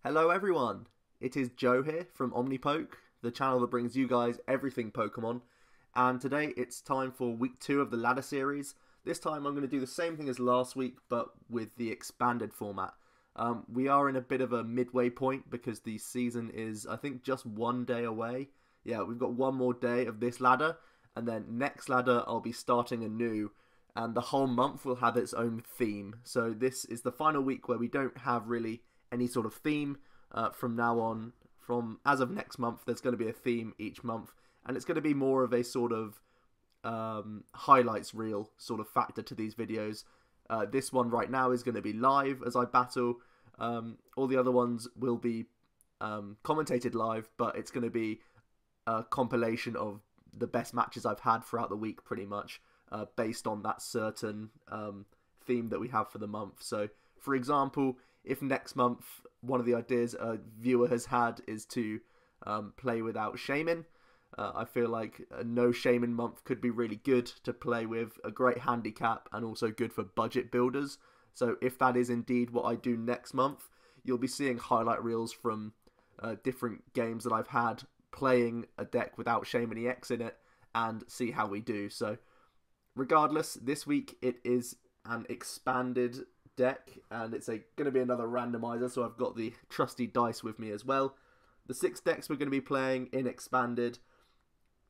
Hello everyone, it is Joe here from OmniPoke, the channel that brings you guys everything Pokemon, and today it's time for week 2 of the ladder series. This time I'm going to do the same thing as last week, but with the expanded format. We are in a bit of a midway point because the season is, I think, just one day away. Yeah, we've got one more day of this ladder, and then next ladder I'll be starting anew, and the whole month will have its own theme. So this is the final week where we don't have really any sort of theme. From now on, from as of next month, there's going to be a theme each month, and it's going to be more of a sort of highlights reel sort of factor to these videos. This one right now is going to be live as I battle. All the other ones will be commentated live, but it's going to be a compilation of the best matches I've had throughout the week, pretty much, based on that certain theme that we have for the month. So, for example, if next month one of the ideas a viewer has had is to play without Shaman, I feel like a no Shaman month could be really good to play with, a great handicap, and also good for budget builders. So if that is indeed what I do next month, you'll be seeing highlight reels from different games that I've had playing a deck without Shaman EX in it, and see how we do. So regardless, this week it is an expanded deck, and it's going to be another randomizer, so I've got the trusty dice with me as well. The 6 decks we're going to be playing in expanded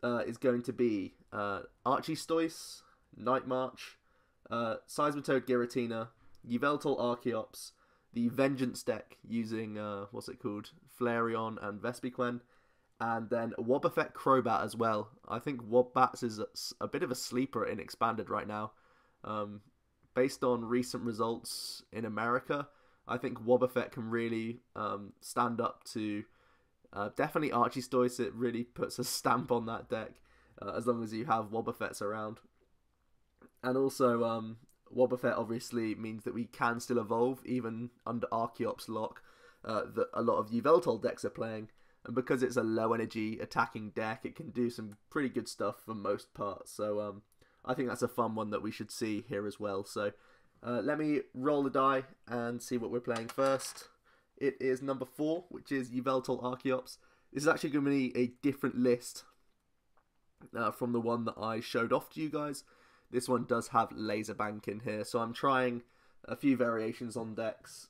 is going to be Archiestoise, Night March, Seismitoad Giratina, Yveltal Archeops, the Vengeance deck using, what's it called, Flareon and Vespiquen, and then Wobbuffet Crobat as well. I think Wobbats is a bit of a sleeper in expanded right now. Based on recent results in America, I think Wobbuffet can really stand up to definitely Archiestoise. It really puts a stamp on that deck as long as you have Wobbuffets around. And also, Wobbuffet obviously means that we can still evolve even under Archeops lock that a lot of Yveltal decks are playing. And because it's a low energy attacking deck, it can do some pretty good stuff for most parts. So I think that's a fun one that we should see here as well. So let me roll the die and see what we're playing first. It is number 4, which is Yveltal Archeops. This is actually going to be a different list from the one that I showed off to you guys. This one does have Laser Bank in here, so I'm trying a few variations on decks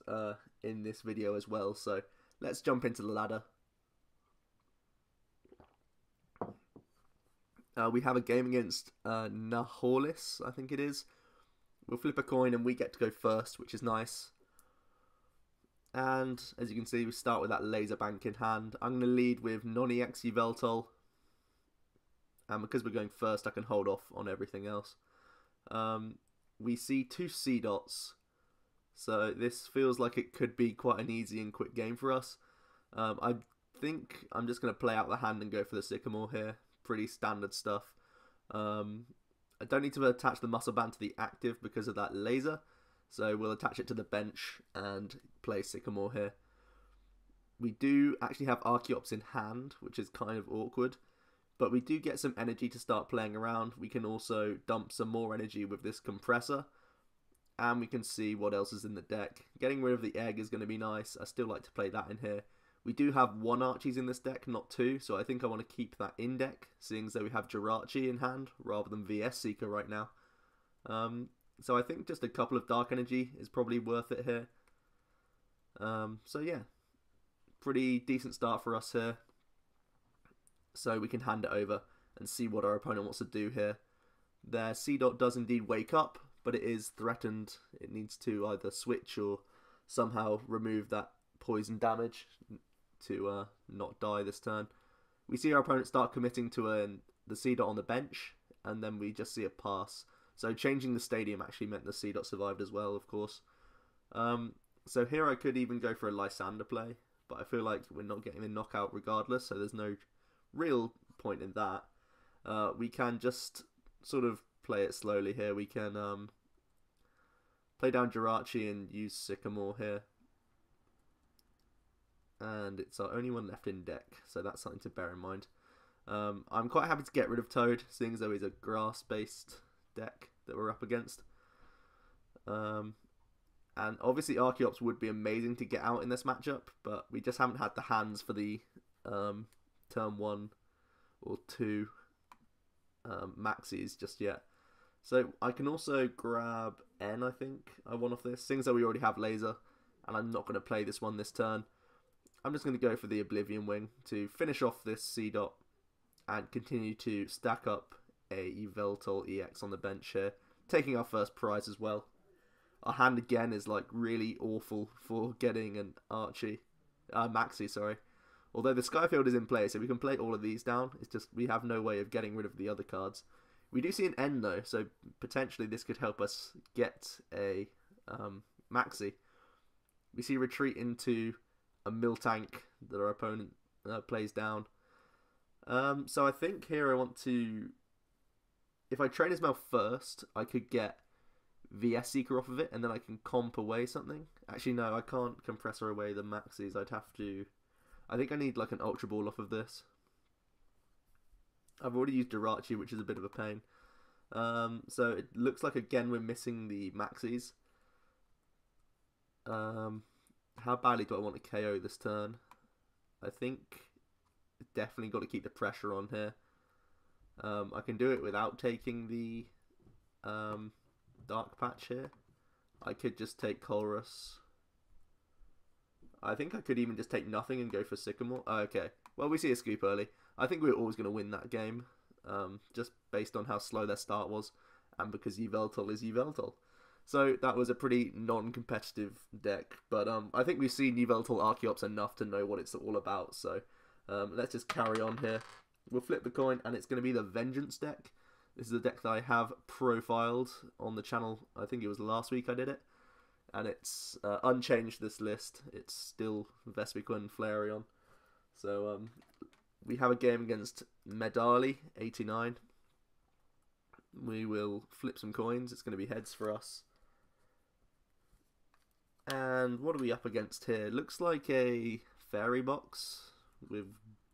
in this video as well. So let's jump into the ladder. We have a game against Nahalis, I think it is. We'll flip a coin and we get to go first, which is nice. And as you can see, we start with that Laser Bank in hand. I'm going to lead with Non-EX Yveltal. And because we're going first, I can hold off on everything else. We see 2 C-Dots. So this feels like it could be quite an easy and quick game for us. I think I'm just going to play out the hand and go for the Sycamore here. Pretty standard stuff. I don't need to attach the Muscle Band to the active because of that laser, so we'll attach it to the bench and play Sycamore here. We do actually have Archeops in hand, which is kind of awkward, but we do get some energy to start playing around. We can also dump some more energy with this Compressor, and we can see what else is in the deck. Getting rid of the egg is going to be nice. I still like to play that in here. We do have 1 Archies in this deck, not 2, so I think I want to keep that in deck, seeing as though we have Jirachi in hand, rather than VS Seeker right now. So I think just a couple of Dark Energy is probably worth it here. So yeah, pretty decent start for us here. So we can hand it over and see what our opponent wants to do here. Their C-Dot does indeed wake up, but it is threatened. It needs to either switch or somehow remove that poison damage to not die this turn. We see our opponent start committing to the C-Dot on the bench, and then we just see a pass. So changing the stadium actually meant the C-Dot survived as well, of course. So here I could even go for a Lysander play, but I feel like we're not getting the knockout regardless, so there's no real point in that. We can just sort of play it slowly here. We can play down Jirachi and use Sycamore here. And it's our only one left in deck, so that's something to bear in mind. I'm quite happy to get rid of Toad, seeing as though he's a grass-based deck that we're up against. And obviously Archeops would be amazing to get out in this matchup, but we just haven't had the hands for the turn 1 or 2 maxis just yet. So I can also grab N, I think I want off this. Seeing as though we already have Laser, and I'm not going to play this one this turn, I'm just going to go for the Oblivion Wing to finish off this C dot and continue to stack up a Yveltal EX on the bench here, taking our first prize as well. Our hand again is like really awful for getting an Maxi, sorry. Although the Skyfield is in play, so we can play all of these down. It's just we have no way of getting rid of the other cards. We do see an N though, so potentially this could help us get a Maxi. We see retreat into a Miltank that our opponent plays down. So I think here I want to... If I train Ismail first, I could get VS Seeker off of it, and then I can comp away something. Actually, no, I can't compressor away the Maxis. I'd have to... I think I need like an Ultra Ball off of this. I've already used Jirachi, which is a bit of a pain. So it looks like again we're missing the Maxis. How badly do I want to KO this turn? I think definitely got to keep the pressure on here. I can do it without taking the Dark Patch here. I could just take Colrus. I think I could even just take nothing and go for Sycamore. Okay, well we see a scoop early. I think we were always going to win that game, just based on how slow their start was, and because Yveltal is Yveltal. So that was a pretty non-competitive deck, but I think we've seen Yveltal Archeops enough to know what it's all about, so let's just carry on here. We'll flip the coin, and it's going to be the Vengeance deck. This is a deck that I have profiled on the channel. I think it was last week I did it, and it's unchanged, this list. It's still Vespiquen Flareon. So we have a game against Medali, 89. We will flip some coins. It's going to be heads for us. And what are we up against here? Looks like a Fairy Box with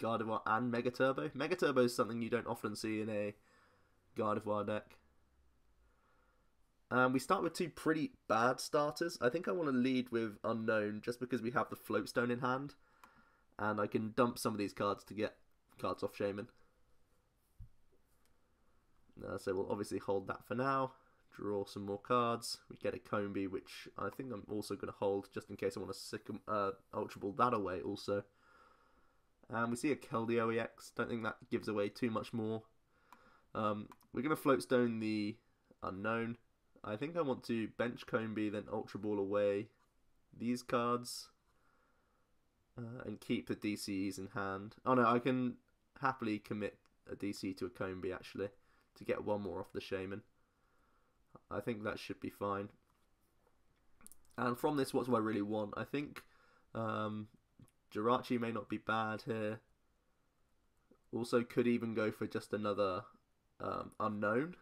Gardevoir and Mega Turbo. Mega Turbo is something you don't often see in a Gardevoir deck. We start with two pretty bad starters. I think I want to lead with Unknown just because we have the Floatstone in hand. And I can dump some of these cards to get cards off Shaman. So we'll obviously hold that for now. Draw some more cards. We get a Combee, which I think I'm also going to hold just in case I want to Ultra Ball that away also. And we see a Keldeo EX. Don't think that gives away too much more. We're going to Floatstone the Unknown. I think I want to bench Combee, then Ultra Ball away these cards. And keep the DCs in hand. Oh no, I can happily commit a DC to a Combee actually to get one more off the Shaman. I think that should be fine. And from this, what do I really want? I think Jirachi may not be bad here. Also could even go for just another Unknown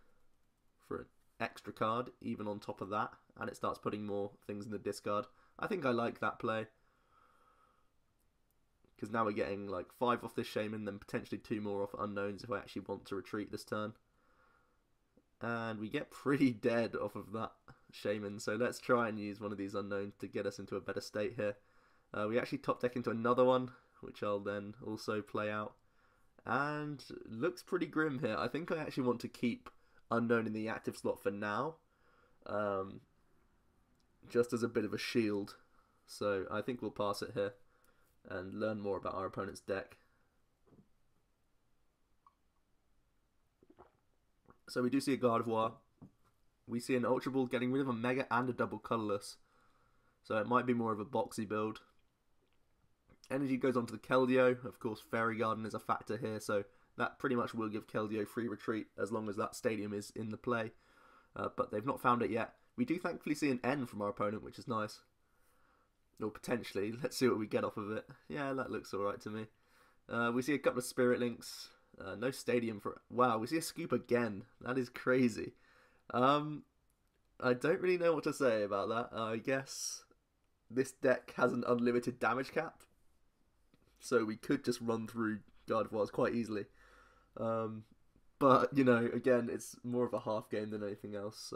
for an extra card, even on top of that. And it starts putting more things in the discard. I think I like that play. Because now we're getting like 5 off this Shaman, then potentially 2 more off Unknowns if I actually want to retreat this turn. And we get pretty dead off of that Shaman, so let's try and use one of these Unknowns to get us into a better state here. We actually top deck into another one, which I'll then also play out. And looks pretty grim here. I think I actually want to keep Unknown in the active slot for now. Just as a bit of a shield. So I think we'll pass it here and learn more about our opponent's deck. So we do see a Gardevoir. We see an Ultra Ball getting rid of a Mega and a double Colourless. So it might be more of a boxy build. Energy goes on to the Keldeo. Of course, Fairy Garden is a factor here, so that pretty much will give Keldeo free retreat as long as that stadium is in the play. But they've not found it yet. We do thankfully see an N from our opponent, which is nice. Or potentially. Let's see what we get off of it. Yeah, that looks alright to me. We see a couple of Spirit Links. No stadium for... Wow, we see a Scoop again. That is crazy. I don't really know what to say about that. I guess this deck has an unlimited damage cap. So we could just run through Gardevoirs quite easily. But, you know, again, it's more of a half game than anything else.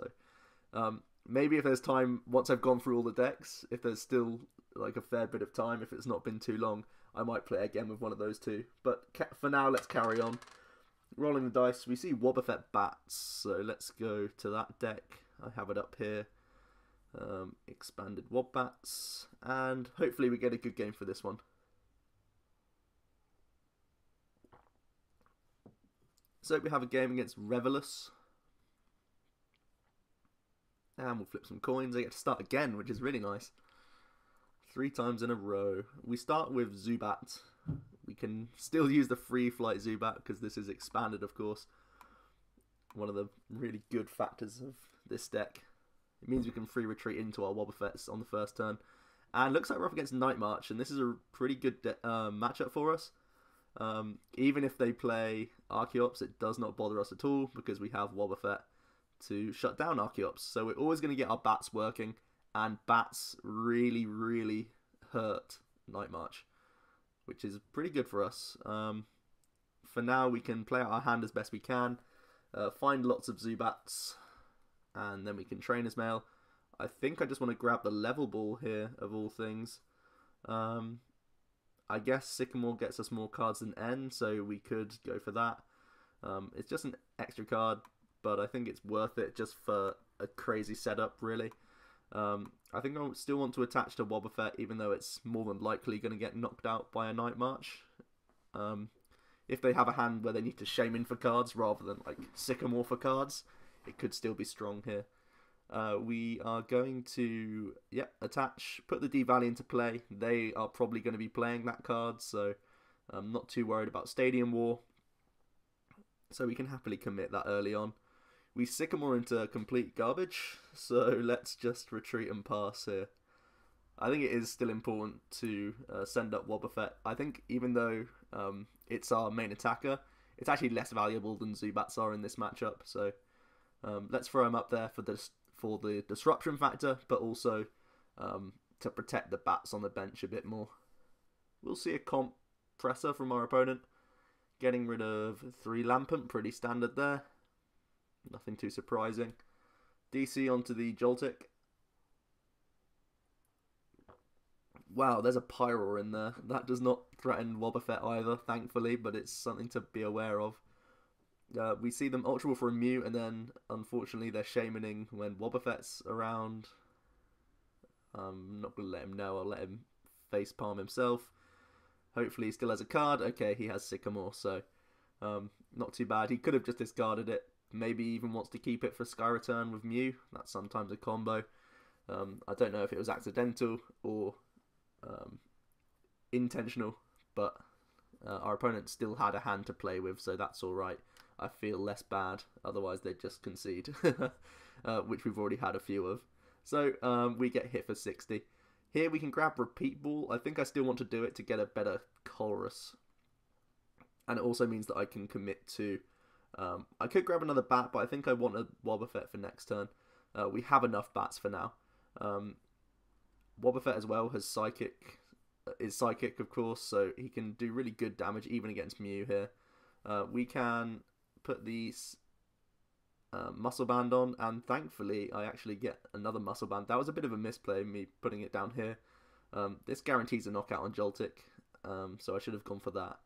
So Maybe if there's time, once I've gone through all the decks, if there's still like a fair bit of time, if it's not been too long, I might play again with one of those two. But for now, let's carry on. Rolling the dice, we see Wobbuffet Bats, so let's go to that deck. I have it up here. Expanded Wobbats, and hopefully we get a good game for this one. So we have a game against Revelus. And we'll flip some coins. I get to start again, which is really nice. 3 times in a row. We start with Zubat. We can still use the free flight Zubat because this is expanded, of course. One of the really good factors of this deck. It means we can free retreat into our Wobbuffets on the first turn. And looks like we're up against Night March, and this is a pretty good matchup for us. Even if they play Archeops, it does not bother us at all because we have Wobbuffet to shut down Archeops. So we're always going to get our bats working, and bats really, really hurt Night March, which is pretty good for us. For now, we can play out our hand as best we can, find lots of Zubats, and then we can train as Mail. I think I just want to grab the level ball here, of all things. I guess Sycamore gets us more cards than N, so we could go for that. It's just an extra card, but I think it's worth it just for a crazy setup, really. I think I still want to attach to Wobbuffet, even though it's more than likely going to get knocked out by a Night March. If they have a hand where they need to Shaymin for cards rather than like Sycamore for cards, it could still be strong here. We are going to attach, put the D-Valley into play. They are probably going to be playing that card, so I'm not too worried about Stadium War. So we can happily commit that early on. We Sycamore into complete garbage, so let's just retreat and pass here. I think it is still important to send up Wobbuffet. I think even though it's our main attacker, it's actually less valuable than Zubats are in this matchup, so let's throw him up there for the disruption factor, but also to protect the bats on the bench a bit more. We'll see a Compressor from our opponent, getting rid of 3 Lampent, pretty standard there. Nothing too surprising. DC onto the Joltik. Wow, there's a Pyroar in there. That does not threaten Wobbuffet either, thankfully, but it's something to be aware of. We see them Ultra Ball for a Mew, and then, unfortunately, they're Shaymaning when Wobbuffet's around. I'm not going to let him know. I'll let him facepalm himself. Hopefully he still has a card. Okay, he has Sycamore, so not too bad. He could have just discarded it. Maybe even wants to keep it for Sky Return with Mew. That's sometimes a combo. I don't know if it was accidental or intentional, but our opponent still had a hand to play with, so that's alright. I feel less bad, otherwise they'd just concede, which we've already had a few of. So we get hit for 60. Here we can grab Repeat Ball. I think I still want to do it to get a better Chorus. And it also means that I can commit to... I could grab another bat, but I think I want a Wobbuffet for next turn. We have enough bats for now. Wobbuffet as well has Psychic, is Psychic of course, so he can do really good damage even against Mew here. We can put these Muscle Band on, and thankfully I actually get another Muscle Band. That was a bit of a misplay, me putting it down here. This guarantees a knockout on Joltik, so I should have gone for that.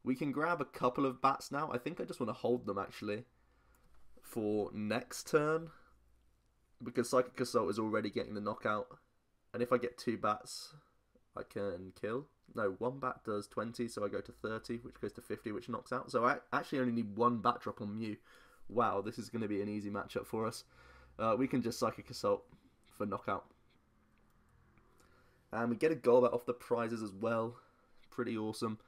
We can grab a couple of bats now. I think I just want to hold them actually for next turn, because Psychic Assault is already getting the knockout, and if I get 2 bats I can kill. No, 1 bat does 20, so I go to 30, which goes to 50, which knocks out. So I actually only need 1 bat drop on Mew. Wow, this is going to be an easy matchup for us. We can just Psychic Assault for knockout. And we get a Golbat off the prizes as well. Pretty awesome.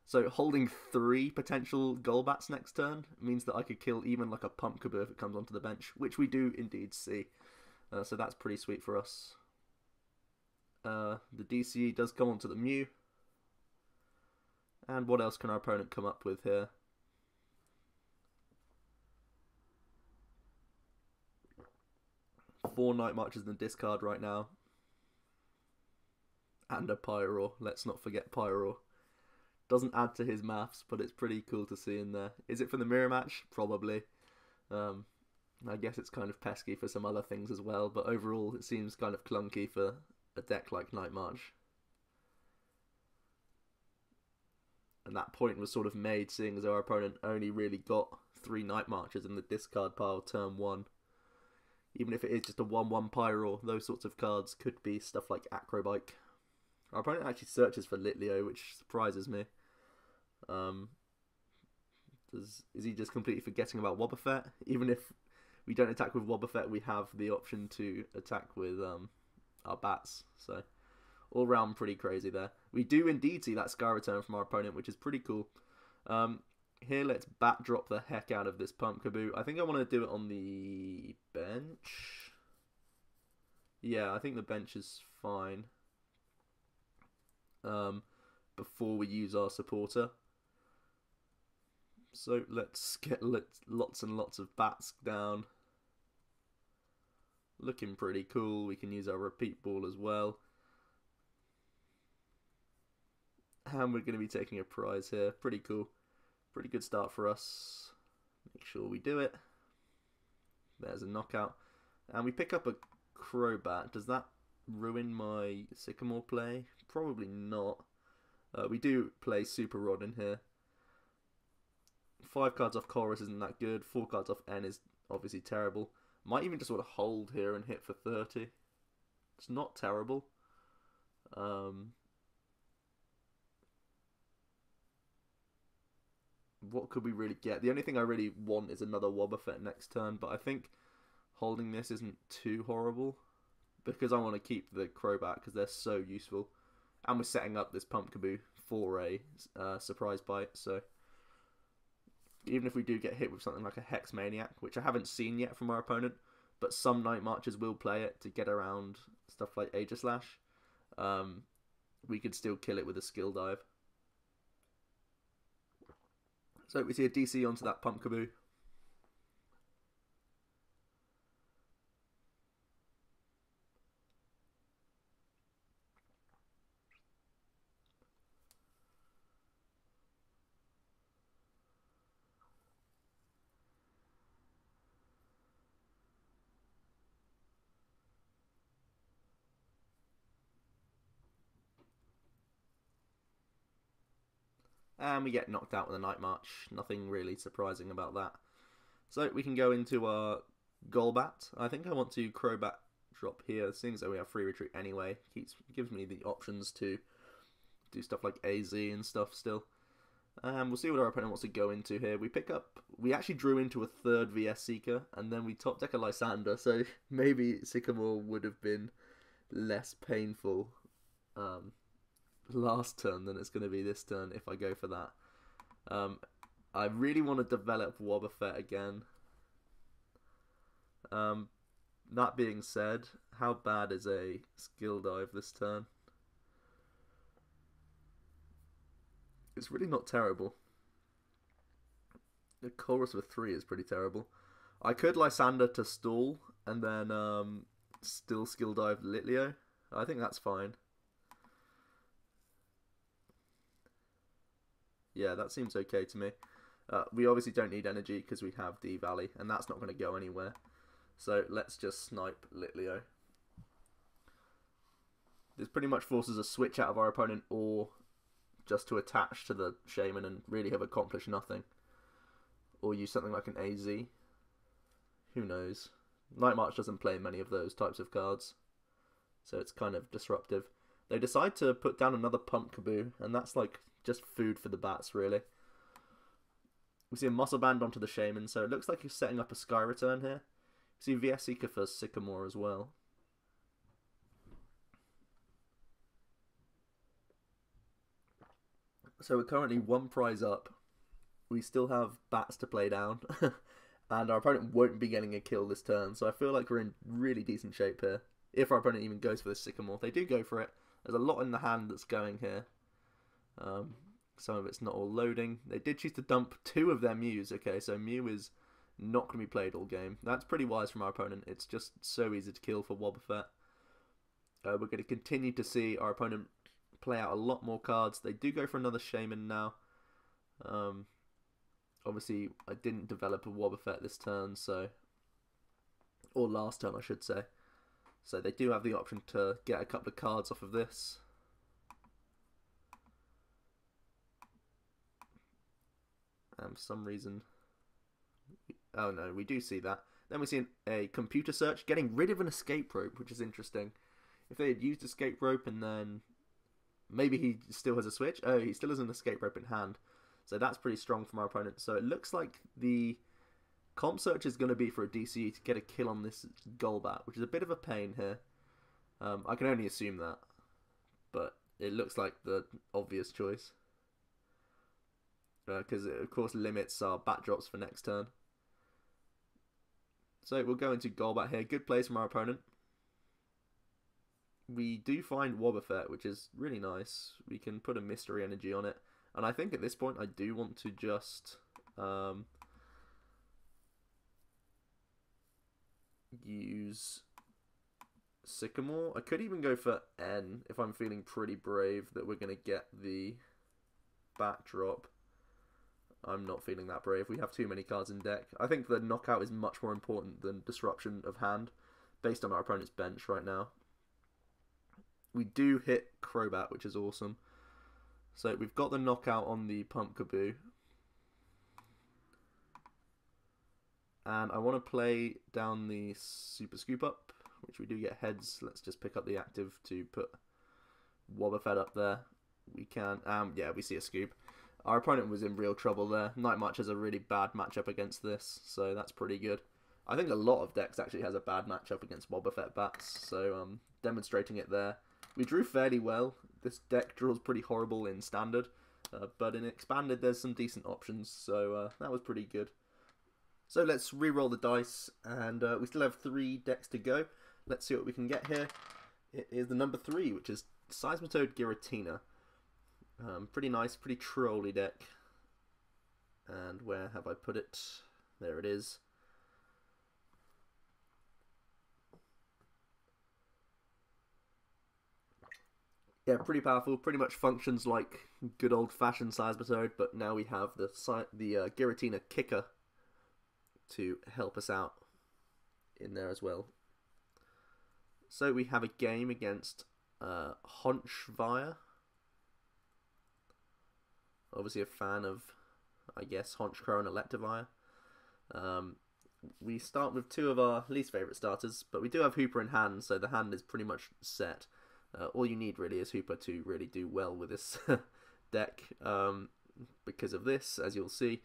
So holding 3 potential Golbats next turn means that I could kill even like a Pumpkaboo if it comes onto the bench, which we do indeed see. So that's pretty sweet for us. The DCE does come onto the Mew. And what else can our opponent come up with here? Four Night Marches in the discard right now. And a Pyroar. Let's not forget Pyroar. Doesn't add to his maths, but it's pretty cool to see in there. Is it for the mirror match? Probably. I guess it's kind of pesky for some other things as well, but overall it seems kind of clunky for a deck like Night March. And that point was sort of made seeing as our opponent only really got 3 Night Marches in the discard pile turn 1. Even if it is just a 1/1 Pyro, those sorts of cards could be stuff like Acrobike. Our opponent actually searches for Litleo, which surprises me. Is he just completely forgetting about Wobbuffet? Even if we don't attack with Wobbuffet, we have the option to attack with our bats. So all round pretty crazy there. We do indeed see that Sky Return from our opponent, which is pretty cool. Here, let's bat drop the heck out of this Pumpkaboo. I think I want to do it on the bench. Yeah, I think the bench is fine. Before we use our supporter. So let's get lots and lots of bats down. Looking pretty cool. We can use our repeat ball as well. And we're going to be taking a prize here. Pretty cool. Pretty good start for us. Make sure we do it. There's a knockout. And we pick up a Crobat. Does that ruin my Sycamore play? Probably not. We do play Super Rod in here. 5 cards off Chorus isn't that good. 4 cards off N is obviously terrible. Might even just sort of hold here and hit for 30. It's not terrible. What could we really get? The only thing I really want is another Wobbuffet next turn, but I think holding this isn't too horrible because I want to keep the Crobat because they're so useful. And we're setting up this Pumpkaboo for a surprise bite, so even if we do get hit with something like a Hex Maniac, which I haven't seen yet from our opponent, but some Night Marches will play it to get around stuff like Aegislash, we could still kill it with a Skill Dive. So we see a DC onto that Pumpkaboo. And we get knocked out with a Night March. Nothing really surprising about that. So we can go into our Golbat. I think I want to Crobat drop here, seeing as though we have free retreat anyway. Gives me the options to do stuff like AZ and stuff still. We'll see what our opponent wants to go into here. We actually drew into a 3rd VS Seeker, and then we top deck a Lysander, so maybe Sycamore would have been less painful last turn than it's going to be this turn if I go for that. I really want to develop Wobbuffet again. That being said, how bad is a Skill Dive this turn? It's really not terrible. The Chorus with 3 is pretty terrible. I could Lysander to stall and then still Skill Dive Litleo. I think that's fine. Yeah, that seems okay to me. We obviously don't need energy because we have D-Valley, and that's not going to go anywhere. So let's just snipe Litleo. This pretty much forces a switch out of our opponent, or just to attach to the Shaman and really have accomplished nothing. Or use something like an AZ. Who knows? Night March doesn't play many of those types of cards, so it's kind of disruptive. They decide to put down another Pumpkaboo, and that's like just food for the bats, really. We see a Muscle Band onto the Shaman, so it looks like he's setting up a Sky Return here. We see VS Seeker for Sycamore as well. So we're currently 1 prize up. We still have bats to play down. And our opponent won't be getting a kill this turn, so I feel like we're in really decent shape here. If our opponent even goes for the Sycamore. They do go for it. There's a lot in the hand that's going here. Some of it's not all loading. They did choose to dump 2 of their Mews. Okay, so Mew is not going to be played all game. That's pretty wise from our opponent. It's just so easy to kill for Wobbuffet. We're going to continue to see our opponent play out a lot more cards. They do go for another Shaman now. Obviously, I didn't develop a Wobbuffet this turn, so Or last turn, I should say. So they do have the option to get a couple of cards off of this. And for some reason... Oh no, we do see that. Then we see a computer search, getting rid of an escape rope, which is interesting. If they had used escape rope and then... Maybe he still has a switch. Oh, he still has an escape rope in hand. So that's pretty strong from our opponent. So it looks like the comp search is going to be for a DCE to get a kill on this Golbat, which is a bit of a pain here. I can only assume that. But it looks like the obvious choice. Because it, of course, limits our backdrops for next turn. So we'll go into Golbat here. Good plays from our opponent. We do find Wobbuffet, which is really nice. We can put a Mystery Energy on it. And I think at this point I do want to just use Sycamore. I could even go for N if I'm feeling pretty brave that we're going to get the backdrop. I'm not feeling that brave. We have too many cards in deck. I think the knockout is much more important than disruption of hand based on our opponent's bench right now. We do hit Crobat, which is awesome. So we've got the knockout on the Pumpkaboo. And I want to play down the Super Scoop Up, which we do get heads. Let's just pick up the active to put Wobbuffet up there. We can, yeah, we see a scoop. Our opponent was in real trouble there. Night March has a really bad matchup against this, so that's pretty good. I think a lot of decks actually has a bad matchup against Wobbuffet bats, so demonstrating it there. We drew fairly well. This deck draws pretty horrible in Standard, but in Expanded there's some decent options, so that was pretty good. So let's re-roll the dice, and we still have 3 decks to go. Let's see what we can get here. It is the number 3, which is Seismitoad Giratina. Pretty nice, pretty trolly deck. And where have I put it? There it is. Yeah, pretty powerful. Pretty much functions like good old-fashioned Seismitoad, but now we have the Giratina Kicker to help us out in there as well. So we have a game against Honchvire. Obviously a fan of, I guess, Honchkrow and Electivire. We start with 2 of our least favourite starters, but we do have Hooper in hand, so the hand is pretty much set. All you need really is Hooper to really do well with this deck. Because of this, as you'll see,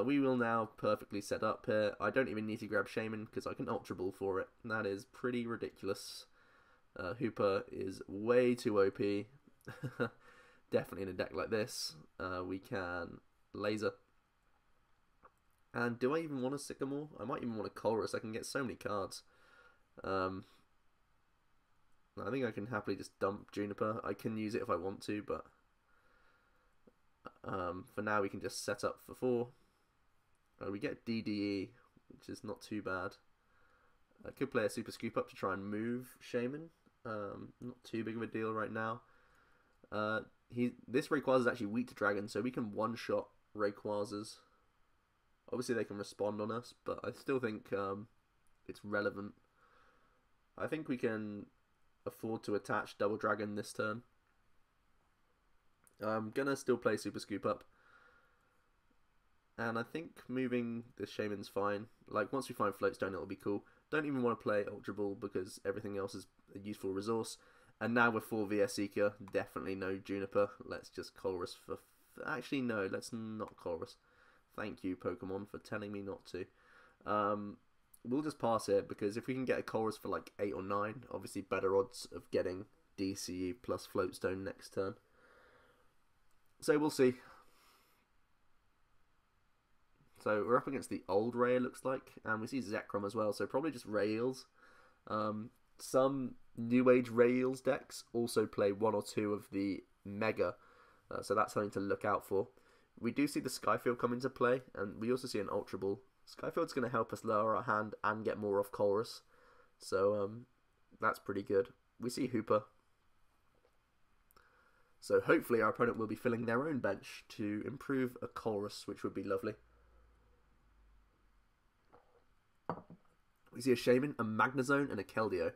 we will now perfectly set up here. I don't even need to grab Shaman because I can Ultra Ball for it. That is pretty ridiculous. Hooper is way too OP. Definitely in a deck like this. We can Laser. And do I even want a Sycamore? I might even want a Colress. I can get so many cards. I think I can happily just dump Juniper. I can use it if I want to, but for now we can just set up for 4. We get DDE, which is not too bad. I could play a Super Scoop Up to try and move Shaman. Not too big of a deal right now. This Rayquaza is actually weak to Dragon, so we can one-shot Rayquazas. Obviously they can respond on us, but I still think it's relevant. I think we can afford to attach Double Dragon this turn. I'm gonna still play Super Scoop Up. And I think moving the Shaman's fine. Like, once we find Floatstone, it'll be cool. Don't even want to play Ultra Ball because everything else is a useful resource. And now with 4 VS Seeker, definitely no Juniper. Let's just Colress for... Actually, no, let's not Colress. Thank you, Pokemon, for telling me not to. We'll just pass it, because if we can get a Colress for like 8 or 9, obviously better odds of getting DCE plus Floatstone next turn. So we'll see. So we're up against the old Ray, it looks like, and we see Zekrom as well, so probably just Rails. Some New Age Rails decks also play 1 or 2 of the Mega, so that's something to look out for. We do see the Skyfield come into play, and we also see an Ultra Ball. Skyfield's going to help us lower our hand and get more off Colress, so that's pretty good. We see Hooper. So hopefully our opponent will be filling their own bench to improve a Colress, which would be lovely. We see a Shaman, a Magnezone, and a Keldeo.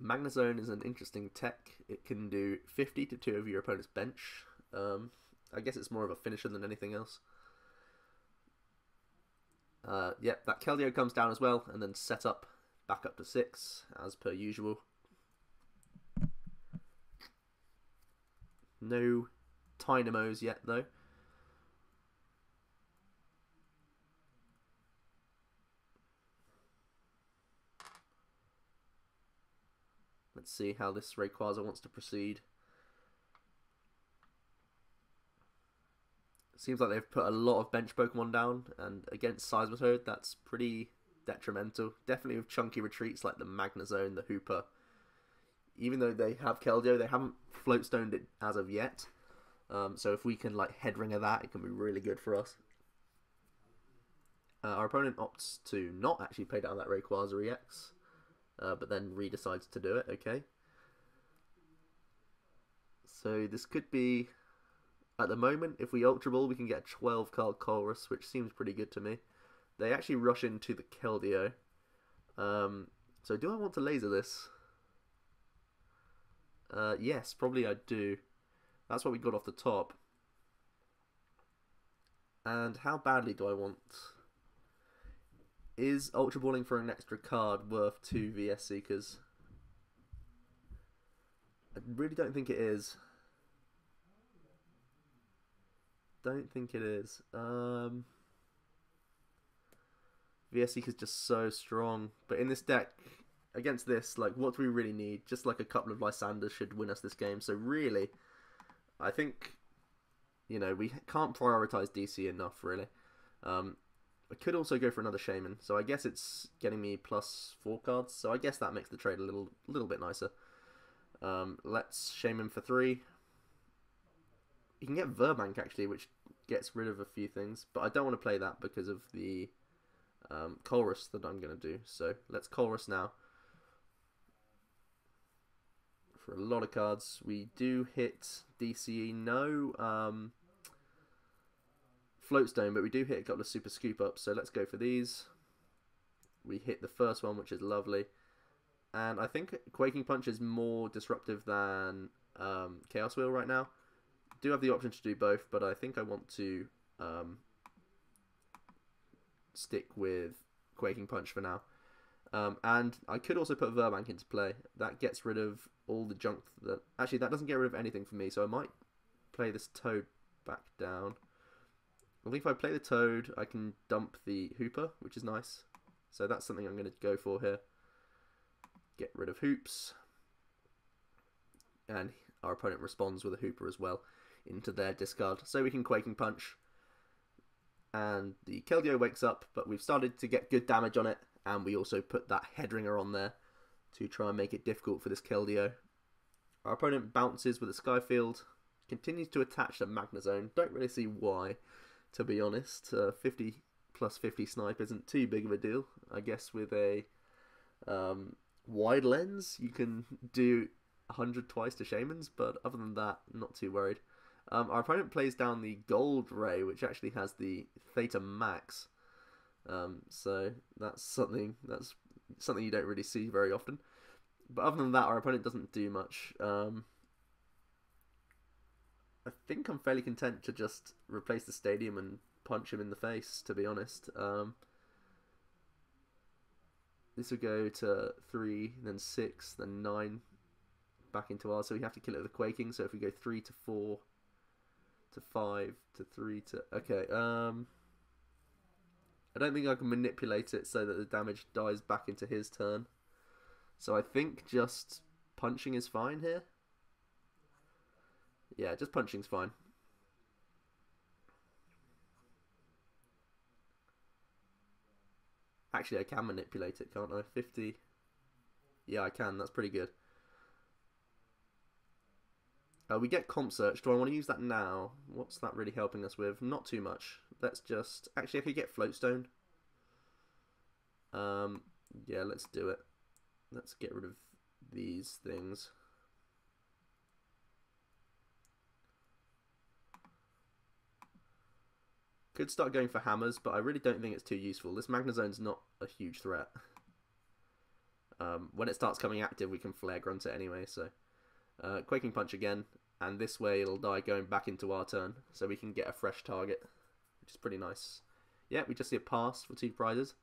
Magnezone is an interesting tech. It can do 50 to 2 of your opponent's bench. I guess it's more of a finisher than anything else. Yep, that Keldeo comes down as well, and then set up back up to 6, as per usual. No Tynamos yet, though. Let's see how this Rayquaza wants to proceed. Seems like they've put a lot of bench Pokemon down, and against Seismitoad, that's pretty detrimental. Definitely with chunky retreats like the Magnezone, the Hooper. Even though they have Keldeo, they haven't float-stoned it as of yet. So if we can like headringer that, it can be really good for us. Our opponent opts to not actually play down that Rayquaza EX, but then decides to do it. Okay. So this could be, at the moment, if we Ultra Ball, we can get a 12 card Colress, which seems pretty good to me. They actually rush into the Keldeo. So do I want to laser this? Yes, probably I do. That's what we got off the top. And how badly do I want? Is Ultra Balling for an extra card worth 2 VS Seekers? I really don't think it is. Don't think it is. VS Seeker's just so strong. But in this deck, against this, like, what do we really need? Just like a couple of Lysanders should win us this game. So really, I think, you know, we can't prioritize DC enough, really. I could also go for another Shaman. So I guess it's getting me +4 cards. So I guess that makes the trade a little bit nicer. Let's Shaman for 3. You can get Verbank, actually, which gets rid of a few things. But I don't want to play that because of the Colress that I'm going to do. So let's Colress now. For a lot of cards. We do hit DCE. No Floatstone, but we do hit a couple of Super Scoop Ups. So let's go for these. We hit the first one, which is lovely. And I think Quaking Punch is more disruptive than Chaos Wheel right now. Do have the option to do both, but I think I want to stick with Quaking Punch for now. And I could also put Verbank into play. That gets rid of all the junk that... Actually, that doesn't get rid of anything for me, so I might play this Toad back down. I think if I play the Toad, I can dump the Hooper, which is nice. So that's something I'm going to go for here. Get rid of Hoops. And our opponent responds with a Hooper as well into their discard. So we can Quaking Punch. And the Keldeo wakes up, but we've started to get good damage on it. And we also put that Headringer on there to try and make it difficult for this Keldeo. Our opponent bounces with a Skyfield. Continues to attach the Magnezone. Don't really see why, to be honest. 50 plus 50 snipe isn't too big of a deal. I guess with a wide lens, you can do 100 twice to Shamans, but other than that, not too worried. Our opponent plays down the Gold Ray, which actually has the Theta Max. So that's something you don't really see very often. But other than that, our opponent doesn't do much. I think I'm fairly content to just replace the stadium and punch him in the face, to be honest. This will go to 3, then 6, then 9, back into ours. So we have to kill it with the Quaking. So if we go 3 to 4 to 5 to 3 to... Okay, I don't think I can manipulate it so that the damage dies back into his turn. So I think just punching is fine here. Yeah, just punching's fine. Actually, I can manipulate it, can't I? 50. Yeah, I can. That's pretty good. We get Comp Search. Do I want to use that now? What's that really helping us with? Not too much. Let's just... Actually, I could get Floatstone. Yeah, let's do it. Let's get rid of these things. Could start going for hammers, but I really don't think it's too useful. This Magnazone's not a huge threat. When it starts coming active, we can Flare Grunt it anyway, so... Quaking Punch again, and this way it'll die going back into our turn, so we can get a fresh target, which is pretty nice. Yeah, we just see a pass for 2 prizes.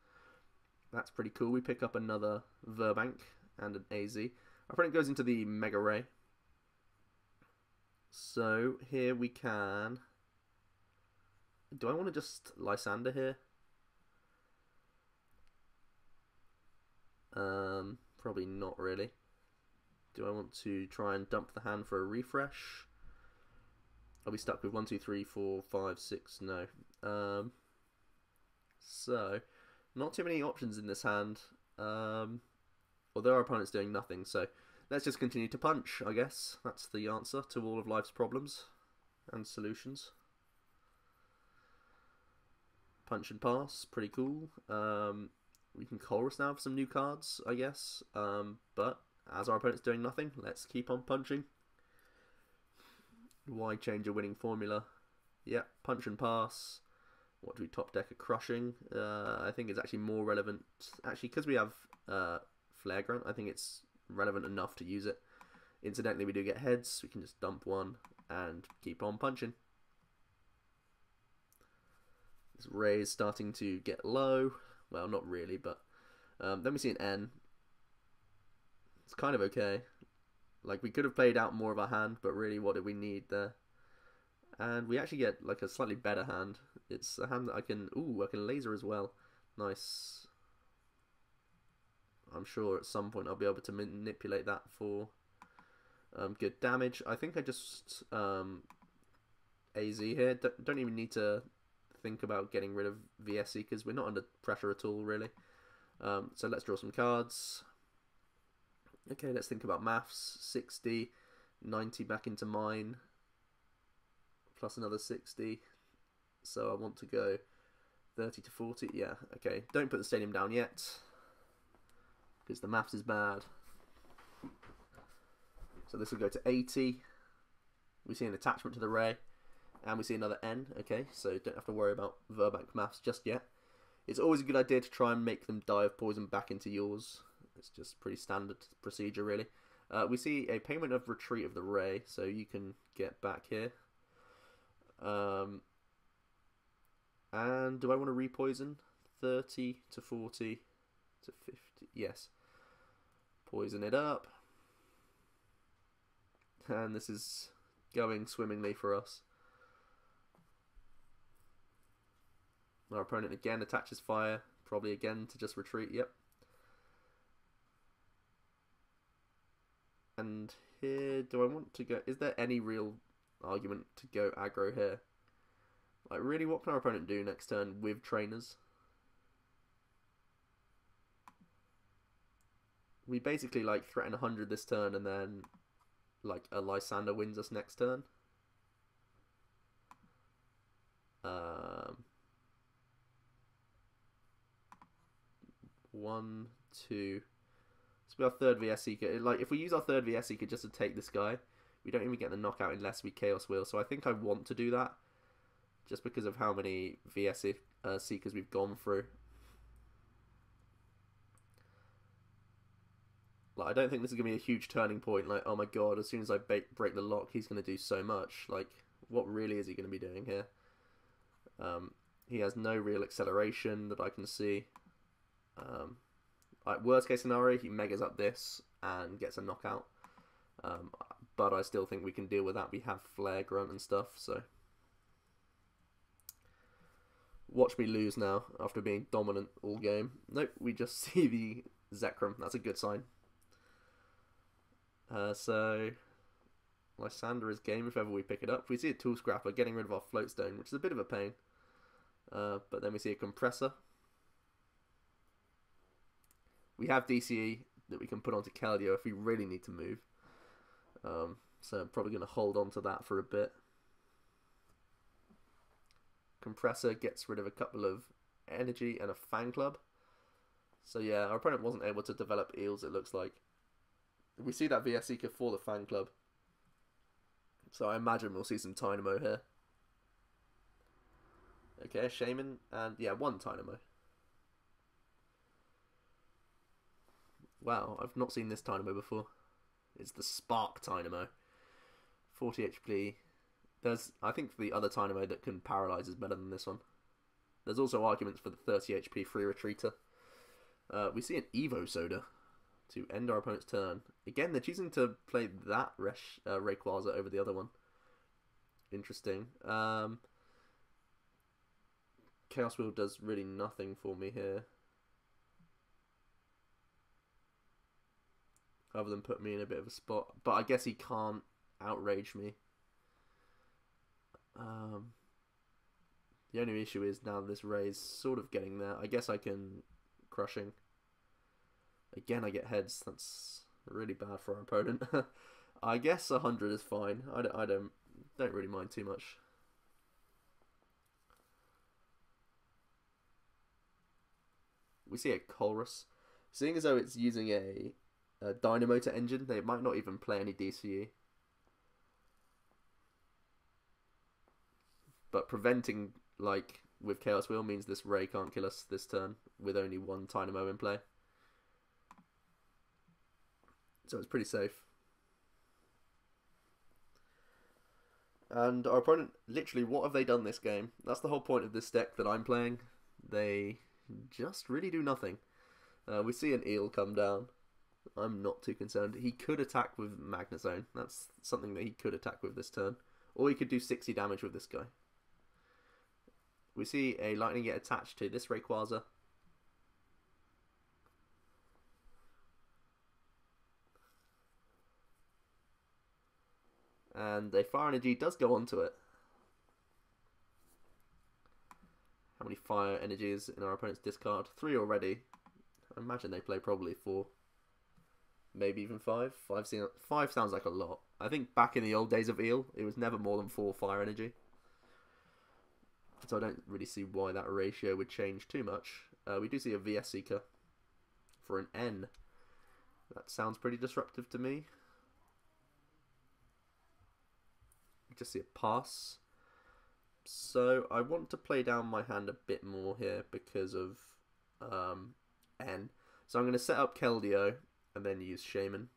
That's pretty cool. We pick up another Verbank and an AZ. Our opponent goes into the Mega Ray. So here we can... Do I want to just Lysander here? Probably not really. Do I want to try and dump the hand for a refresh? I'll be stuck with 1, 2, 3, 4, 5, 6. No. So, not too many options in this hand. Although our opponent's doing nothing, so let's just continue to punch, I guess. That's the answer to all of life's problems and solutions. Punch and pass, pretty cool. We can Colress now for some new cards, I guess. But as our opponent's doing nothing, let's keep on punching. Why change a winning formula? Yep, punch and pass. What do we top deck? A Crushing. I think it's actually more relevant. Actually, because we have Flare Grunt, I think it's relevant enough to use it. Incidentally, we do get heads. We can just dump one and keep on punching. This Ray is starting to get low. Well, not really, but then we see an N. It's kind of okay. Like, we could have played out more of our hand, but really, what did we need there? And we actually get, like, a slightly better hand. It's a hand that I can... Ooh, I can laser as well. Nice. I'm sure at some point I'll be able to manipulate that for good damage. I think I just... AZ here. Don't even need to think about getting rid of VS Seekers. We're not under pressure at all, really. So let's draw some cards. Okay, let's think about maths. 60, 90 back into mine, plus another 60. So I want to go 30 to 40. Yeah, okay. Don't put the stadium down yet, because the maths is bad. So this will go to 80. We see an attachment to the Ray, and we see another N. Okay, so don't have to worry about Verbank maths just yet. It's always a good idea to try and make them die of poison back into yours. It's just pretty standard procedure, really. We see a payment of retreat of the Ray, so you can get back here. And do I want to repoison? 30 to 40 to 50. Yes. Poison it up. And this is going swimmingly for us. Our opponent again attaches fire. Probably again to just retreat. Yep. And here, do I want to go... Is there any real argument to go aggro here? Like, really, what can our opponent do next turn with trainers? We basically, like, threaten 100 this turn and then, like, a Lysander wins us next turn. 1, 2... This will be our third VS Seeker. Like, if we use our third VS Seeker just to take this guy, we don't even get the knockout unless we Chaos Wheel. So I think I want to do that, just because of how many VS Seekers we've gone through. Like, I don't think this is going to be a huge turning point. Like, oh my god, as soon as I break the lock, he's going to do so much. Like, what really is he going to be doing here? He has no real acceleration that I can see. Like, worst case scenario, he megas up this and gets a knockout. But I still think we can deal with that. We have Flare Grunt and stuff, so... Watch me lose now, after being dominant all game. Nope, we just see the Zekrom. That's a good sign. So... Lysander is game if ever we pick it up. We see a Tool Scrapper getting rid of our Floatstone, which is a bit of a pain. But then we see a Compressor. We have DCE that we can put onto Keldeo if we really need to move. So I'm probably going to hold on to that for a bit. Compressor gets rid of a couple of energy and a Fan Club. So yeah, our opponent wasn't able to develop Eels, it looks like. We see that VS Seeker for the Fan Club. So I imagine we'll see some Tynamo here. Okay, a Shaman, and yeah, one Dynamo. Wow, I've not seen this Dynamo before. It's the Spark Dynamo. 40 HP. I think the other Dynamo that can paralyze is better than this one. There's also arguments for the 30 HP free retreater. We see an Evo Soda to end our opponent's turn. Again, they're choosing to play that Rayquaza over the other one. Interesting. Chaos Wheel does really nothing for me here, other than put me in a bit of a spot. But I guess he can't outrage me. The only issue is now this Ray's sort of getting there. I guess I can Crushing. Again, I get heads. That's really bad for our opponent. I guess 100 is fine. I don't really mind too much. We see a Colrus. Seeing as though it's using a Dynamotor engine, they might not even play any DCE. But preventing, like, with Chaos Wheel means this Ray can't kill us this turn with only one Dynamo in play. So it's pretty safe. And our opponent, literally, what have they done this game? That's the whole point of this deck that I'm playing. They just really do nothing. We see an Eel come down. I'm not too concerned. He could attack with Magnezone. That's something that he could attack with this turn. Or he could do 60 damage with this guy. We see a Lightning get attached to this Rayquaza. And a Fire Energy does go onto it. How many Fire Energies in our opponent's discard? 3 already. I imagine they play probably 4. Maybe even 5. 5 sounds like a lot. I think back in the old days of Eel, it was never more than 4 Fire Energy. So I don't really see why that ratio would change too much. We do see a VS Seeker for an N. That sounds pretty disruptive to me. We just see a pass. So I want to play down my hand a bit more here because of N. So I'm going to set up Keldeo and then use Shaman.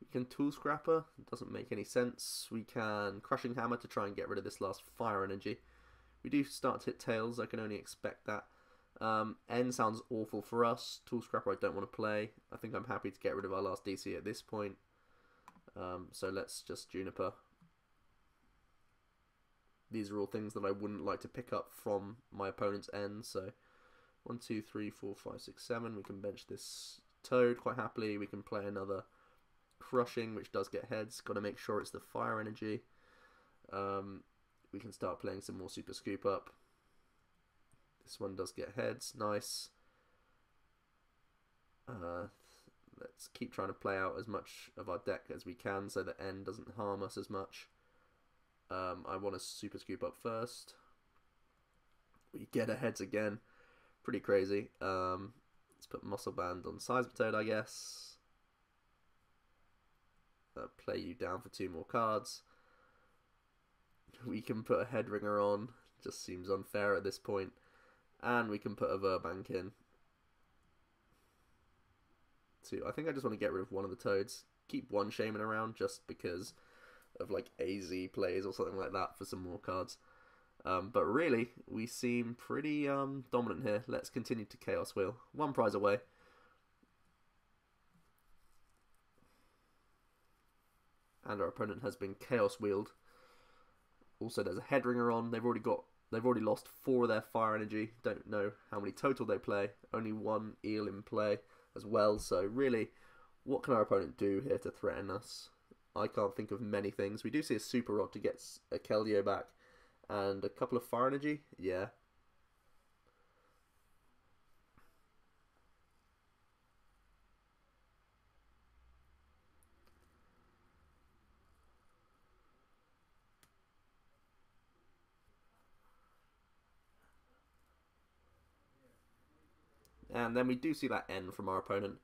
We can Tool Scrapper, it doesn't make any sense. We can Crushing Hammer to try and get rid of this last Fire Energy. We do start to hit Tails, I can only expect that. N sounds awful for us. Tool Scrapper I don't want to play. I think I'm happy to get rid of our last DC at this point. So let's just Juniper. These are all things that I wouldn't like to pick up from my opponent's N. So 1, 2, 3, 4, 5, 6, 7. We can bench this Toad quite happily. We can play another Crushing, which does get heads. Got to make sure it's the Fire Energy. We can start playing some more Super Scoop Up. This one does get heads. Nice. Let's keep trying to play out as much of our deck as we can so that N doesn't harm us as much. I want to Super Scoop Up first. We get a heads again. Pretty crazy. Let's put Muscle Band on Seismitoad, I guess. Play you down for 2 more cards. We can put a Headringer on. Just seems unfair at this point. And we can put a Verbank in. 2. I think I just want to get rid of one of the Toads. Keep one Shaman around just because of like AZ plays or something like that for some more cards. But really, we seem pretty dominant here. Let's continue to Chaos Wheel. 1 prize away. And our opponent has been Chaos Wheeled. Also, there's a Headringer on. They've already lost 4 of their Fire Energy. Don't know how many total they play. Only 1 Eel in play as well. So really, what can our opponent do here to threaten us? I can't think of many things. We do see a Super Rod to get a Keldeo back. And a couple of Fire Energy. Yeah. And then we do see that N from our opponent.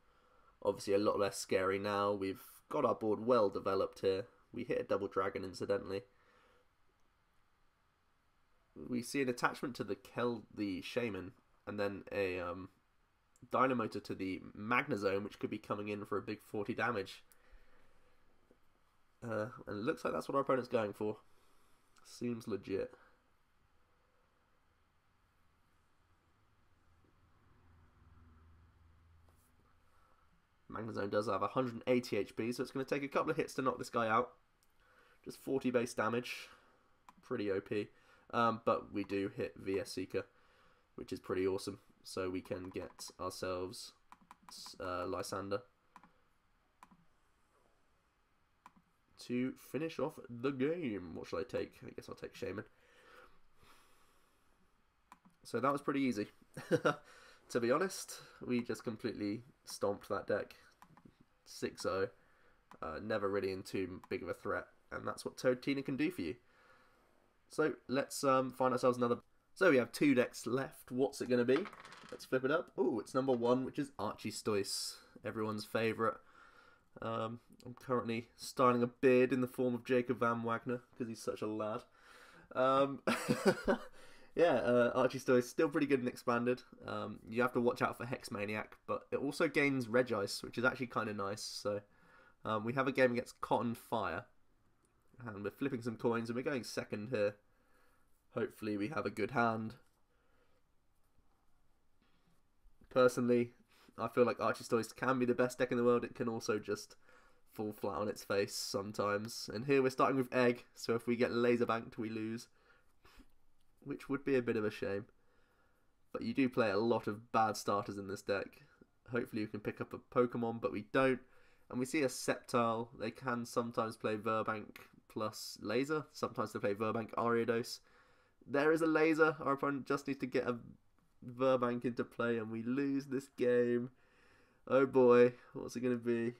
Obviously a lot less scary now. We've got our board well developed here. We hit a double dragon incidentally. we see an attachment to the Shaman, and then a Dynamotor to the Magnezone, which could be coming in for a big 40 damage. And it looks like that's what our opponent's going for. Seems legit. Magnezone does have 180 HP, so it's going to take a couple of hits to knock this guy out. Just 40 base damage. Pretty OP. But we do hit VS Seeker, which is pretty awesome. So we can get ourselves Lysander to finish off the game. What shall I take? I guess I'll take Shaman. So that was pretty easy. To be honest, we just completely stomped that deck. 6-0. Never really in too big of a threat. And that's what Toad Tina can do for you. So let's find ourselves another. So we have 2 decks left. What's it going to be? Let's flip it up. Oh, it's number 1, which is Archiestoise. Everyone's favourite. I'm currently styling a beard in the form of Jacob Van Wagner because he's such a lad. Yeah, Archiestoise still pretty good and expanded. You have to watch out for Hexmaniac, but it also gains Regice, which is actually kind of nice. So we have a game against Cotton Fire, and we're flipping some coins, and we're going second here. Hopefully we have a good hand. Personally, I feel like Archiestoise can be the best deck in the world. It can also just fall flat on its face sometimes. And here we're starting with Egg, so if we get laser banked, we lose, which would be a bit of a shame. But you do play a lot of bad starters in this deck. Hopefully you can pick up a Pokemon, but we don't. And we see a Sceptile. They can sometimes play Verbank plus Laser. Sometimes they play Verbank Ariados. There is a Laser. Our opponent just needs to get a Verbank into play, and we lose this game. Oh boy, what's it going to be?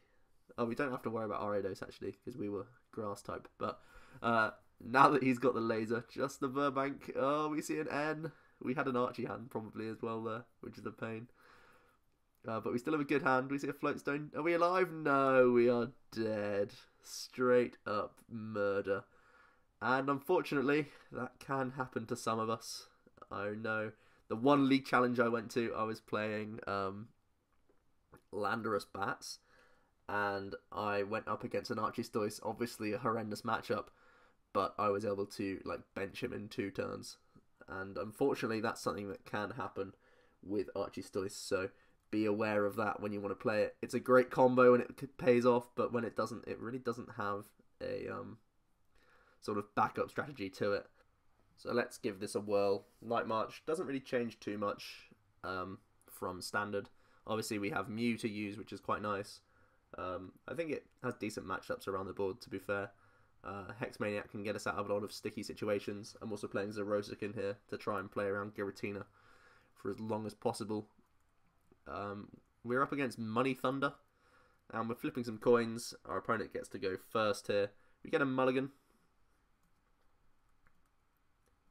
Oh, we don't have to worry about Ariados actually, because we were Grass type. But now that he's got the Laser, just the Verbank. Oh, we see an N. We had an Archie hand probably as well there, which is a pain. But we still have a good hand. We see a Floatstone. Are we alive? No, we are dead. Straight up murder. And unfortunately, that can happen to some of us. Oh no. The one league challenge I went to, I was playing Landorus Bats. And I went up against an Archiestoise. Obviously a horrendous matchup. But I was able to bench him in 2 turns. And unfortunately, that's something that can happen with Archiestoise. So be aware of that when you want to play it. It's a great combo and it pays off, but when it doesn't, it really doesn't have a sort of backup strategy to it. So let's give this a whirl. Night March doesn't really change too much from standard. Obviously we have Mew to use, which is quite nice. I think it has decent matchups around the board, to be fair. Hexmaniac can get us out of a lot of sticky situations. I'm also playing Zerosic in here to try and play around Giratina for as long as possible. We're up against Money Thunder, and we're flipping some coins. Our opponent gets to go first here. We get a mulligan,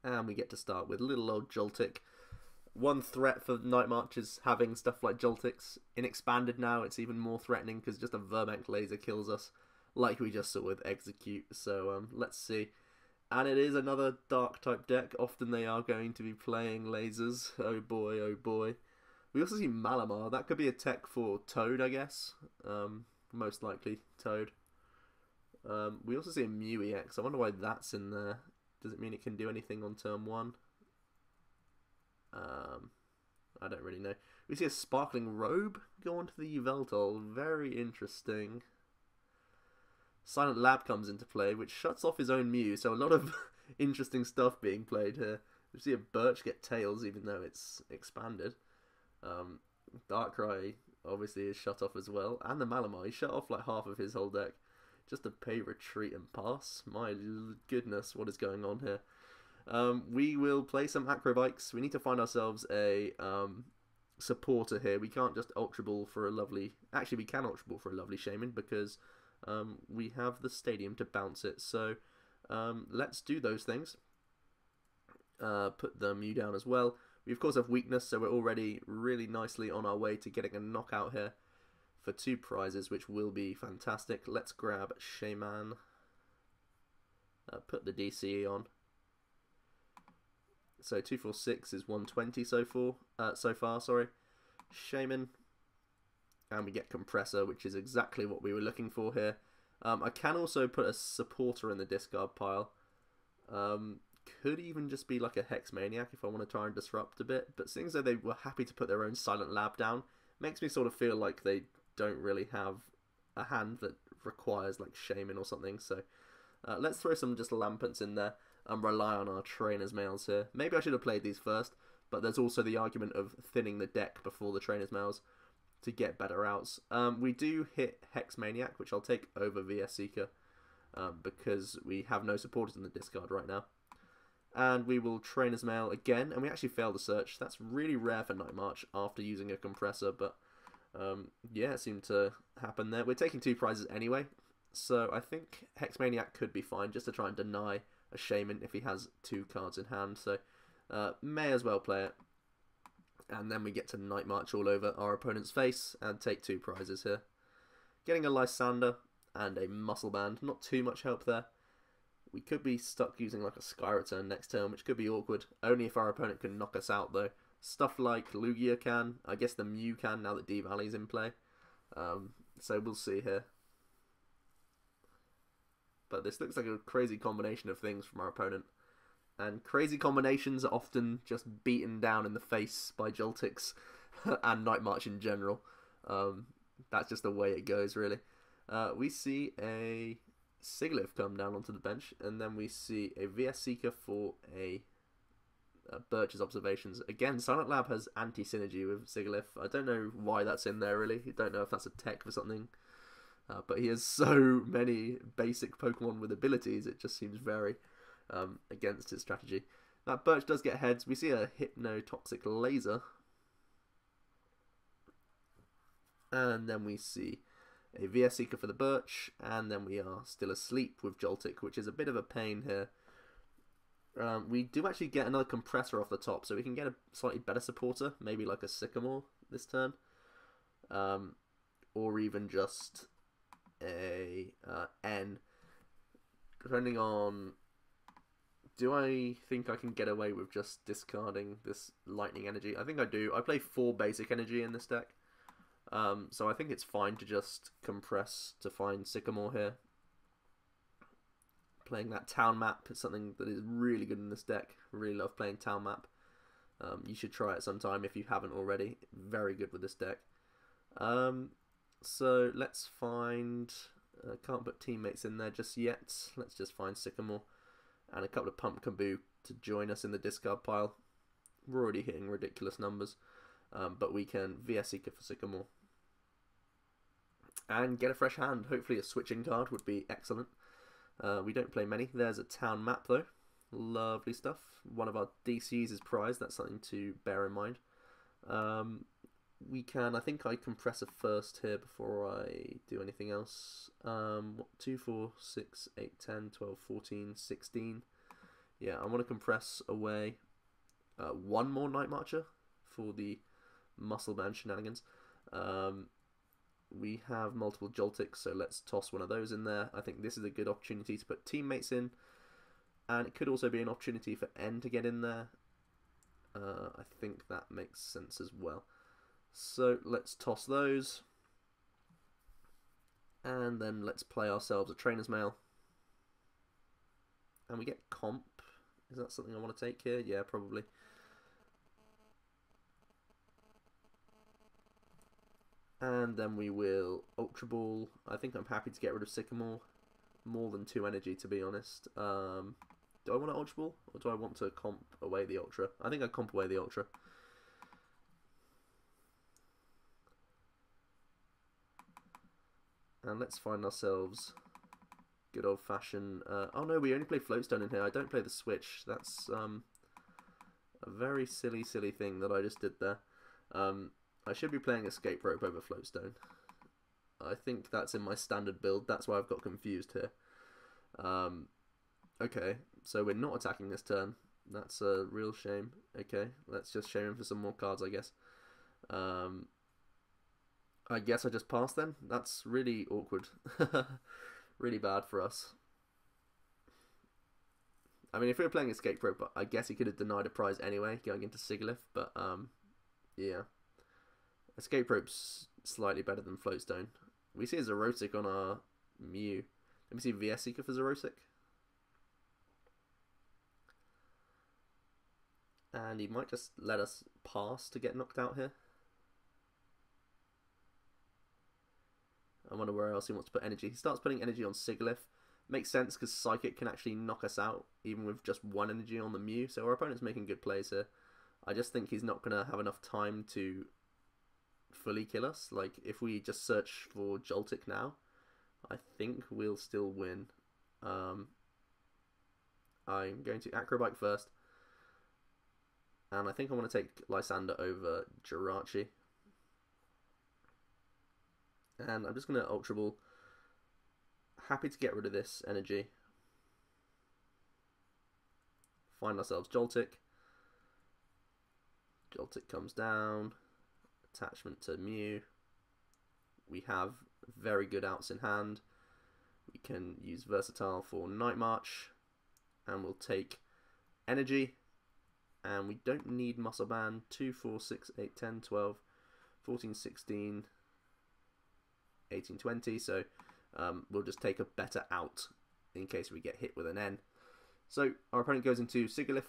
and we get to start with little old Joltik. One threat for Night March is having stuff like Joltix. In Expanded now, it's even more threatening because just a Verbank Laser kills us, like we just saw with Execute. So let's see. And it is another Dark type deck. Often they are going to be playing lasers. Oh boy, oh boy. We also see Malamar. That could be a tech for Toad, I guess. Most likely Toad. We also see a Mew EX. I wonder why that's in there. Does it mean it can do anything on turn 1? I don't really know. We see a Sparkling Robe go onto the Yveltal. Very interesting. Silent Lab comes into play, which shuts off his own Mew. So a lot of interesting stuff being played here. We see a Birch get Tails, even though it's expanded. Darkrai obviously is shut off as well, and the Malamar. He shut off like half of his whole deck just to pay retreat and pass. My goodness, what is going on here? We will play some Acrobikes. We need to find ourselves a supporter here. We can't just Ultra Ball for a lovely... Actually, we can Ultra Ball for a lovely Shaman because we have the stadium to bounce it. So let's do those things. Put the Mew down as well. We of course have weakness, so we're already really nicely on our way to getting a knockout here for 2 prizes, which will be fantastic. Let's grab Shaman. Put the DCE on. So 246 is 120 so far. Sorry, Shaman, and we get Compressor, which is exactly what we were looking for here. I can also put a Supporter in the discard pile. Could even just be like a Hex Maniac if I want to try and disrupt a bit. But seeing as though they were happy to put their own Silent Lab down, makes me sort of feel like they don't really have a hand that requires like Shaman or something. So let's throw some just Lampents in there and rely on our Trainer's Mails here. Maybe I should have played these first, but there's also the argument of thinning the deck before the Trainer's Mails to get better outs. We do hit Hex Maniac, which I'll take over VS Seeker, because we have no supporters in the discard right now. And we will Trainer's Mail again, and we actually fail the search. That's really rare for Night March after using a Compressor, but yeah, it seemed to happen there. We're taking 2 prizes anyway, so I think Hex Maniac could be fine, just to try and deny a Shaman if he has 2 cards in hand, so may as well play it. And then we get to Night March all over our opponent's face and take 2 prizes here. Getting a Lysander and a Muscle Band, not too much help there. We could be stuck using like a Sky Return next turn, which could be awkward. Only if our opponent can knock us out though. Stuff like Lugia can, I guess the Mew can now that D-Valley's in play. So we'll see here. But this looks like a crazy combination of things from our opponent. And crazy combinations are often just beaten down in the face by Joltix and Night March in general. That's just the way it goes, really. We see a Sigilyph come down onto the bench, and then we see a VS Seeker for a Birch's Observations. Again, Silent Lab has anti-synergy with Sigilyph. I don't know why that's in there, really. I don't know if that's a tech for something. But he has so many basic Pokemon with abilities, it just seems very against his strategy. That Birch does get heads. We see a Hypnotoxic Laser. And then we see a VS Seeker for the Birch. And then we are still asleep with Joltik, which is a bit of a pain here. We do actually get another Compressor off the top, so we can get a slightly better supporter. Maybe like a Sycamore this turn. Or even just a N. Depending on... Do I think I can get away with just discarding this Lightning Energy? I think I do. I play 4 basic energy in this deck. So I think it's fine to just compress to find Sycamore here. Playing that Town Map is something that is really good in this deck. I really love playing Town Map. You should try it sometime if you haven't already. Very good with this deck. So let's find... can't put teammates in there just yet. Let's just find Sycamore. And a couple of Pumpkaboo to join us in the discard pile. We're already hitting ridiculous numbers. But we can VS Seeker for Sycamore. And get a fresh hand. Hopefully a switching card would be excellent. We don't play many. There's a Town Map though. Lovely stuff. One of our DCs is prized. That's something to bear in mind. We can, I think I Compressor first here before I do anything else. 2, 4, 6, 8, 10, 12, 14, 16. Yeah, I want to compress away 1 more Night Marcher for the Muscle Band shenanigans. We have multiple Joltics, so let's toss one of those in there. I think this is a good opportunity to put teammates in. And it could also be an opportunity for N to get in there. I think that makes sense as well. So let's toss those. And then let's play ourselves a Trainer's Mail. And we get Comp. Is that something I want to take here? Yeah, probably. And then we will Ultra Ball. I think I'm happy to get rid of Sycamore. More than 2 energy, to be honest. Do I want to Ultra Ball? Or do I want to comp away the Ultra? I think I comp away the Ultra. And let's find ourselves good old-fashioned... oh no, we only play Floatstone in here. I don't play the Switch. That's a very silly thing that I just did there. I should be playing Escape Rope over Floatstone. I think that's in my standard build. That's why I've got confused here. Okay, so we're not attacking this turn. That's a real shame. Okay, let's just shame him for some more cards, I guess. I guess I just passed then. That's really awkward. Really bad for us. I mean, if we were playing Escape Rope, I guess he could have denied a prize anyway, going into Sigilyph, but, yeah. Escape Rope's slightly better than Floatstone. We see a Xerosic on our Mew. Let me see VS Seeker for Xerosic. And he might just let us pass to get knocked out here. I wonder where else he wants to put energy. He starts putting energy on Sigilyph. Makes sense because Psychic can actually knock us out even with just one energy on the Mew. So our opponent's making good plays here. I just think he's not going to have enough time to fully kill us. Like, if we just search for Joltik now, I think we'll still win. I'm going to Acrobike first. And I think I want to take Lysander over Jirachi. And I'm just going to Ultra Ball. Happy to get rid of this energy. Find ourselves Joltik. Joltik comes down. Attachment to Mew. We have very good outs in hand. We can use Versatile for Night March. And we'll take energy. And we don't need Muscle Band. 2, 4, 6, 8, 10, 12, 14, 16, 18, 20. So we'll just take a better out in case we get hit with an N. So our opponent goes into Sigilyph.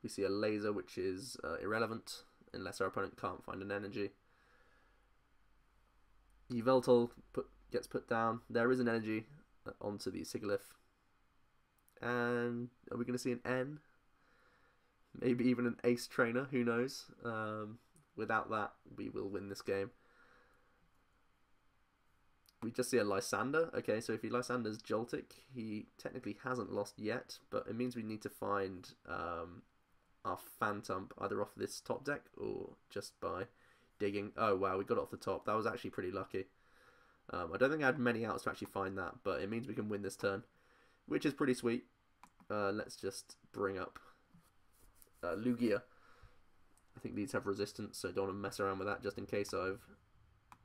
We see a laser, which is irrelevant unless our opponent can't find an energy. Yveltal gets put down. There is an energy onto the Sigilyph. And are we going to see an N? Maybe even an Ace Trainer, who knows? Without that, we will win this game. We just see a Lysander. Okay, so if he Lysander's Joltik, he technically hasn't lost yet, but it means we need to find our Phantump either off this top deck or just by digging. Oh wow, we got it off the top. That was actually pretty lucky. I don't think I had many outs to actually find that, but it means we can win this turn, which is pretty sweet. Let's just bring up Lugia. I think these have resistance, so don't want to mess around with that just in case I've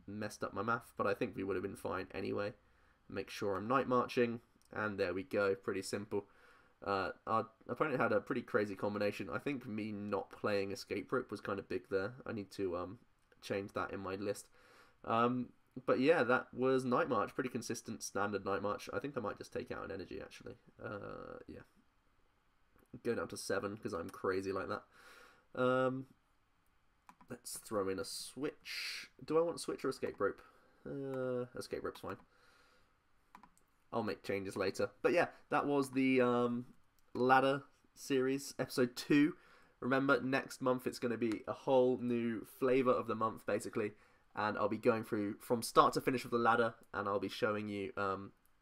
messed up my math, but I think we would have been fine anyway. Make sure I'm Night Marching, and there we go. Pretty simple. Our opponent had a pretty crazy combination. I think me not playing Escape Rope was kind of big there. I need to change that in my list. But yeah, that was Night March. Pretty consistent, standard Night March. I think I might just take out an energy, actually. Yeah. Go down to 7, because I'm crazy like that. Let's throw in a switch. Do I want to switch or Escape Rope? Escape Rope's fine. I'll make changes later. But yeah, that was the Ladder series, episode 2. Remember, next month it's going to be a whole new flavour of the month, basically. And I'll be going through from start to finish of the ladder, and I'll be showing you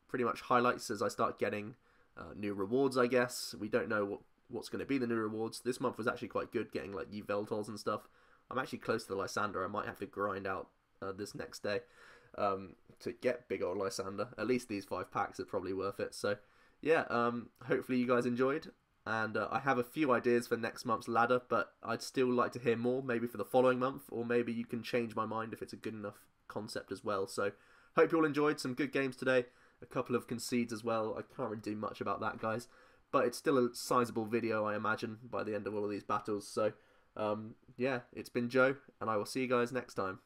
pretty much highlights as I start getting new rewards, I guess. We don't know what's going to be the new rewards. This month was actually quite good, getting like Yveltals and stuff. I'm actually close to the Lysander. I might have to grind out this next day to get big old Lysander. At least these 5 packs are probably worth it. So yeah, hopefully you guys enjoyed. And I have a few ideas for next month's ladder, but I'd still like to hear more, maybe for the following month, or maybe you can change my mind if it's a good enough concept as well. So hope you all enjoyed. Some good games today. A couple of concedes as well. I can't really do much about that, guys. But it's still a sizable video, I imagine, by the end of all of these battles. So yeah, it's been Joe, and I will see you guys next time.